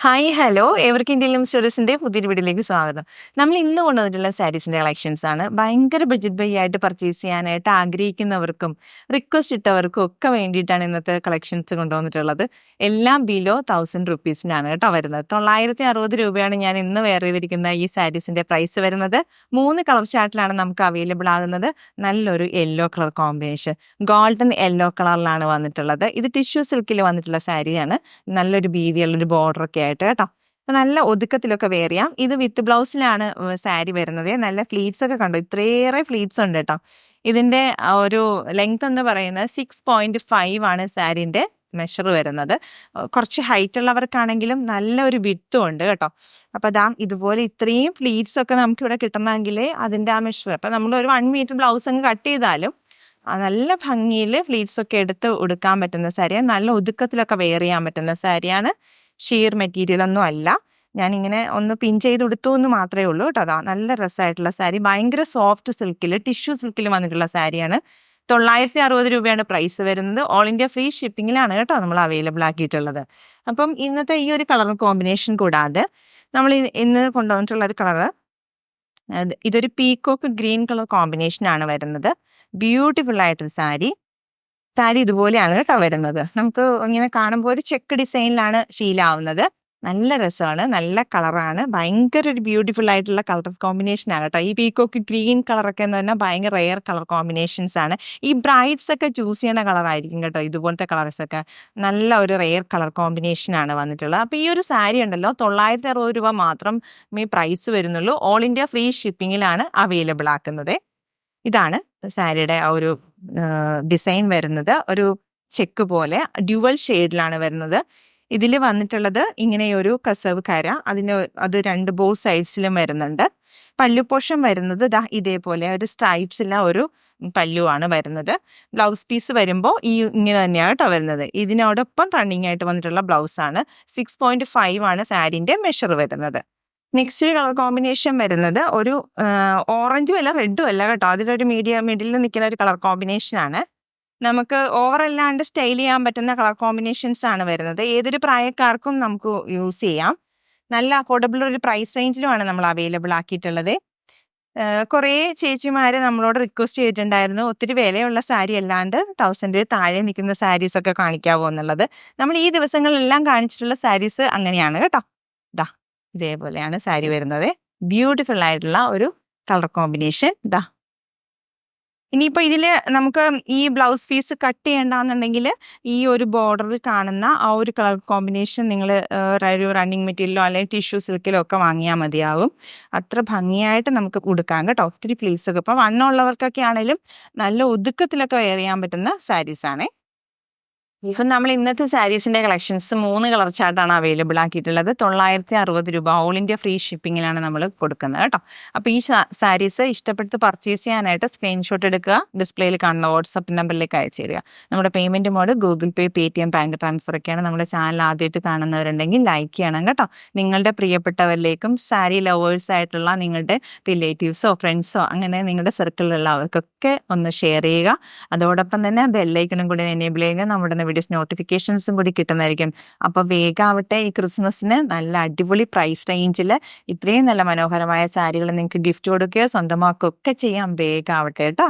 Hi hello എവർക്ക് ഇന്ത്യയിലും സ്റ്റോറീസിൻ്റെ പുതിയൊരു വീഡിയോയിലേക്ക് സ്വാഗതം. നമ്മൾ ഇന്ന് കൊണ്ടുവന്നിട്ടുള്ള സാരീസിൻ്റെ കളക്ഷൻസ് ആണ്. ഭയങ്കര ബഡ്ജറ്റ് ബൈ ആയിട്ട് പർച്ചേസ് ചെയ്യാനായിട്ട് ആഗ്രഹിക്കുന്നവർക്കും റിക്വസ്റ്റ് ഇട്ടവർക്കും ഒക്കെ വേണ്ടിയിട്ടാണ് ഇന്നത്തെ കളക്ഷൻസ് കൊണ്ടുവന്നിട്ടുള്ളത്. എല്ലാം ബിലോ 1000 റുപ്പീസിനാണ് കേട്ടോ വരുന്നത്. 960 രൂപയാണ് ഞാൻ ഇന്ന് വെയർ ചെയ്തിരിക്കുന്ന ഈ സാരീസിൻ്റെ പ്രൈസ് വരുന്നത്. 3 കളർ ചാർട്ടിലാണ് നമുക്ക് അവൈലബിൾ ആകുന്നത്. നല്ലൊരു yellow colour combination, golden yellow കളറിലാണ് വന്നിട്ടുള്ളത്. ഇത് ടിഷ്യൂ സിൽക്കിൽ വന്നിട്ടുള്ള സാരിയാണ്. നല്ലൊരു വീതിയുള്ളൊരു ബോർഡറൊക്കെ ആയിട്ട് കേട്ടോ. അപ്പം നല്ല ഒതുക്കത്തിലൊക്കെ വെയർ ചെയ്യാം. ഇത് വിത്ത് ബ്ലൗസിലാണ് സാരി വരുന്നത്. നല്ല ഫ്ലീറ്റ്സ് ഒക്കെ കണ്ടോ, ഇത്രയേറെ ഫ്ലീറ്റ്സ് ഉണ്ട് കേട്ടോ. ഇതിൻ്റെ ഒരു ലെങ്ത് എന്ന് പറയുന്നത് 6.5 ആണ് സാരീൻ്റെ മെഷർ വരുന്നത്. കുറച്ച് ഹൈറ്റ് ഉള്ളവർക്കാണെങ്കിലും നല്ലൊരു വിത്തും ഉണ്ട് കേട്ടോ. അപ്പോൾ അതാ ഇതുപോലെ ഇത്രയും ഫ്ലീറ്റ്സ് ഒക്കെ നമുക്കിവിടെ കിട്ടണമെങ്കിൽ അതിൻ്റെ ആ മെഷർ, അപ്പം നമ്മൾ ഒരു 1 മീറ്റർ ബ്ലൗസ് അങ്ങ് കട്ട് ചെയ്താലും നല്ല ഭംഗിയിൽ ഫ്ലീറ്റ്സ് ഒക്കെ എടുത്ത് ഉടുക്കാൻ പറ്റുന്ന സാരിയാണ്. നല്ല ഒതുക്കത്തിലൊക്കെ വെയർ ചെയ്യാൻ പറ്റുന്ന സാരിയാണ്. ഷീർ മെറ്റീരിയൽ ഒന്നും അല്ല. ഞാനിങ്ങനെ ഒന്ന് പിൻ ചെയ്ത് കൊടുത്തു എന്ന് മാത്രമേ ഉള്ളൂ കേട്ടോ. അതാ നല്ല രസമായിട്ടുള്ള സാരി, ഭയങ്കര സോഫ്റ്റ് സിൽക്കിൽ, ടിഷ്യൂ സിൽക്കിൽ വന്നിട്ടുള്ള സാരിയാണ്. 960 രൂപയാണ് പ്രൈസ് വരുന്നത്. ഓൾ ഇന്ത്യ ഫ്രീ ഷിപ്പിങ്ങിലാണ് കേട്ടോ നമ്മൾ അവൈലബിൾ ആക്കിയിട്ടുള്ളത്. അപ്പം ഇന്നത്തെ ഈ ഒരു കളർ കോമ്പിനേഷൻ കൂടാതെ നമ്മൾ ഇന്ന് കൊണ്ടുവന്നിട്ടുള്ള ഒരു കളറ്, ഇതൊരു പീക്കോക്ക് ഗ്രീൻ കളർ കോമ്പിനേഷനാണ് വരുന്നത്. ബ്യൂട്ടിഫുൾ ആയിട്ടൊരു സാരി ഇതുപോലെയാണ് കേട്ടോ വരുന്നത്. നമുക്ക് ഇങ്ങനെ കാണുമ്പോൾ ഒരു ചെക്ക് ഡിസൈനിലാണ് ഫീൽ ആവുന്നത്. നല്ല രസമാണ്, നല്ല കളറാണ്, ഭയങ്കര ഒരു ബ്യൂട്ടിഫുൾ ആയിട്ടുള്ള കളർ കോമ്പിനേഷൻ ആണ് കേട്ടോ. ഈ പീക്കോക്ക് ഗ്രീൻ കളറൊക്കെ എന്ന് പറഞ്ഞാൽ ഭയങ്കര റെയർ കളർ കോമ്പിനേഷൻസ് ആണ്. ഈ ബ്രൈഡ്സ് ഒക്കെ ചൂസ് ചെയ്യുന്ന കളറായിരിക്കും കേട്ടോ. ഇതുപോലത്തെ കളേഴ്സ് ഒക്കെ നല്ല ഒരു റെയർ കളർ കോമ്പിനേഷൻ ആണ് വന്നിട്ടുള്ളത്. അപ്പോൾ ഈ ഒരു സാരി ഉണ്ടല്ലോ 960 രൂപ മാത്രം പ്രൈസ് വരുന്നുള്ളൂ. ഓൾ ഇന്ത്യ ഫ്രീ ഷിപ്പിങ്ങിലാണ് അവൈലബിൾ ആക്കുന്നത്. ഇതാണ് സാരിയുടെ ആ ഒരു ഡിസൈൻ വരുന്നത്. ഒരു ചെക്ക് പോലെ ഡ്യുവൽ ഷെയ്ഡിലാണ് വരുന്നത്. ഇതിൽ വന്നിട്ടുള്ളത് ഇങ്ങനെ ഒരു കസവ് കര, അത് 2 ബോത്ത് സൈഡ്സിലും വരുന്നുണ്ട്. പല്ലു പോർഷൻ വരുന്നത് ഇതേപോലെ ഒരു സ്ട്രൈപ്സിലെ ഒരു പല്ലുവാണ് വരുന്നത്. ബ്ലൗസ് പീസ് വരുമ്പോൾ ഇങ്ങനെ തന്നെയാണ് കേട്ടോ വരുന്നത്. ഇതിനോടൊപ്പം റണ്ണിങ് ആയിട്ട് വന്നിട്ടുള്ള ബ്ലൗസാണ്. 6.5 ആണ് സാരിൻ്റെ മെഷർ വരുന്നത്. നെക്സ്റ്റ് കളർ കോമ്പിനേഷൻ വരുന്നത് ഒരു ഓറഞ്ചും അല്ല റെഡും അല്ല കേട്ടോ. അതിലൊരു മിഡിൽ നിൽക്കുന്ന ഒരു കളർ കോമ്പിനേഷനാണ്. നമുക്ക് ഓവറല്ലാണ്ട് സ്റ്റൈൽ ചെയ്യാൻ പറ്റുന്ന കളർ കോമ്പിനേഷൻസ് ആണ് വരുന്നത്. ഏതൊരു പ്രായക്കാർക്കും നമുക്ക് യൂസ് ചെയ്യാം. നല്ല അഫോർഡബിൾ ഒരു പ്രൈസ് റേഞ്ചിലുമാണ് നമ്മൾ അവൈലബിൾ ആക്കിയിട്ടുള്ളത്. കുറേ ചേച്ചിമാർ നമ്മളോട് റിക്വസ്റ്റ് ചെയ്തിട്ടുണ്ടായിരുന്നു, ഒത്തിരി വിലയുള്ള സാരി അല്ലാണ്ട് 1000 താഴെ നിൽക്കുന്ന സാരീസൊക്കെ കാണിക്കാവോ എന്നുള്ളത്. നമ്മൾ ഈ ദിവസങ്ങളിലെല്ലാം കാണിച്ചിട്ടുള്ള സാരീസ് അങ്ങനെയാണ് കേട്ടോ. ഇതേപോലെയാണ് സാരി വരുന്നത്. ബ്യൂട്ടിഫുൾ ആയിട്ടുള്ള ഒരു കളർ കോമ്പിനേഷൻ. ഇനിയിപ്പോൾ ഇതിൽ നമുക്ക് ഈ ബ്ലൗസ് പീസ് കട്ട് ചെയ്യേണ്ടെന്നുണ്ടെങ്കിൽ ഈ ഒരു ബോർഡറിൽ കാണുന്ന ആ ഒരു കളർ കോമ്പിനേഷൻ നിങ്ങൾ ഒരു റണ്ണിങ് മെറ്റീരിയലോ അല്ലെങ്കിൽ ടിഷ്യൂ സിൽക്കിലോ ഒക്കെ വാങ്ങിയാൽ മതിയാകും. അത്ര ഭംഗിയായിട്ട് നമുക്ക് കൊടുക്കാം കേട്ടോ. ഒത്തിരി ഫ്ലീസൊക്കെ ഇപ്പം വണ്ണമുള്ളവർക്കൊക്കെ ആണെങ്കിലും നല്ല ഒതുക്കത്തിലൊക്കെ വെയർ ചെയ്യാൻ പറ്റുന്ന സാരീസാണേ. ഇപ്പം നമ്മൾ ഇന്നത്തെ സാരീസിൻ്റെ കളക്ഷൻസ് 3 കളർ ചാർട്ടാണ് അവൈലബിൾ ആക്കിയിട്ടുള്ളത്. 960 രൂപ ഓൾ ഇന്ത്യ ഫ്രീ ഷിപ്പിങ്ങിലാണ് നമ്മൾ കൊടുക്കുന്നത് കേട്ടോ. അപ്പോൾ ഈ സാരീസ് ഇഷ്ടപ്പെട്ട് പർച്ചേസ് ചെയ്യാനായിട്ട് സ്ക്രീൻഷോട്ട് എടുക്കുക, ഡിസ്പ്ലേയിൽ കാണുന്ന വാട്സപ്പ് നമ്പറിലേക്ക് അയച്ചു തരിക. നമ്മുടെ പേയ്മെൻറ്റ് മോഡ് ഗൂഗിൾ പേ, പേടിഎം, ബാങ്ക് ട്രാൻസ്ഫർ ഒക്കെയാണ്. നമ്മുടെ ചാനൽ ആദ്യമായിട്ട് കാണുന്നവരുണ്ടെങ്കിൽ ലൈക്ക് ചെയ്യണം കേട്ടോ. നിങ്ങളുടെ പ്രിയപ്പെട്ടവരിലേക്കും സാരി ലവേഴ്സ് ആയിട്ടുള്ള നിങ്ങളുടെ റിലേറ്റീവ്സോ ഫ്രണ്ട്സോ അങ്ങനെ നിങ്ങളുടെ സർക്കിളിലുള്ളവർക്കൊക്കെ ഒന്ന് ഷെയർ ചെയ്യുക. അതോടൊപ്പം തന്നെ ബെല്ലൈക്കണും കൂടി എനേബിൾ ചെയ്യുക. നമ്മുടെ വീഡിയോസ് നോട്ടിഫിക്കേഷൻസും കൂടി കിട്ടുന്നതായിരിക്കും. അപ്പോൾ വേഗാവട്ടെ, ഈ ക്രിസ്മസിന് നല്ല അടിപൊളി പ്രൈസ് റേഞ്ചിൽ ഇത്രയും നല്ല മനോഹരമായ സാരികൾ നിങ്ങൾക്ക് ഗിഫ്റ്റ് കൊടുക്കുകയോ സ്വന്തമാക്കുകയൊക്കെ ചെയ്യാം. വേഗാവട്ടെ കേട്ടോ.